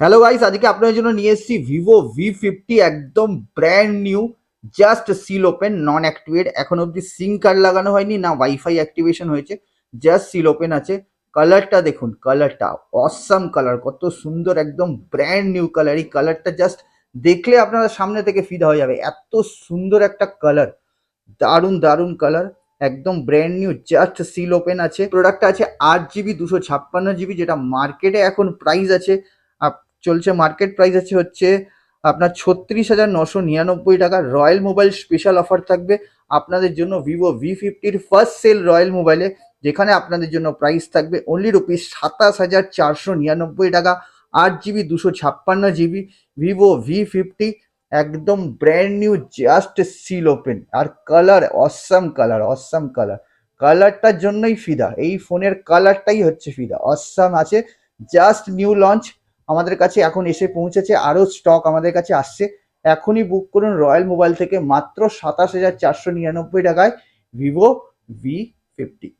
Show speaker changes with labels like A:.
A: Hello guys, আজকে আপনাদের জন্য নিয়ে এসেছি ভিভো V50 একদম brand new, just seal open, non activate. এখন অবধি সিম কার্ড লাগানো হয়নি, না ওয়াইফাই অ্যাক্টিভেশন হয়েছে, জাস্ট সিল ওপেন আছে। কালারটা দেখুন, কালারটা অসাম কালার, কত সুন্দর, একদম ব্র্যান্ড নিউ কালার। এই কালারটা জাস্ট দেখলে আপনারা সামনে থেকে ফিদা হয়ে যাবে, এত সুন্দর একটা কালার, দারুণ দারুণ কালার, একদম brand new, just seal open আছে। প্রোডাক্টটা আছে 8 জিবি 256 জিবি, যেটা মার্কেটে এখন প্রাইস আছে, চলছে মার্কেট প্রাইস আছে হচ্ছে আপনার 36,999 টাকা। রয়্যাল মোবাইল স্পেশাল অফার থাকবে আপনাদের জন্য ভিভো V50-র ফার্স্ট সেল রয়্যাল মোবাইলে, যেখানে আপনাদের জন্য প্রাইস থাকবে only ₹27,499। 8 GB 256 GB Vivo V50, একদম brand new, just seal open. আর colour awesome colour, awesome colour, কালারটার জন্যই ফিদা, এই ফোনের কালারটাই হচ্ছে ফিদা, অসাম আছে। জাস্ট নিউ লঞ্চ আমাদের কাছে এখন এসে পৌঁছেছে, আরও স্টক আমাদের কাছে আসছে। এখনই বুক করুন রয়্যাল মোবাইল থেকে মাত্র 27,499 টাকায় ভিভো V50।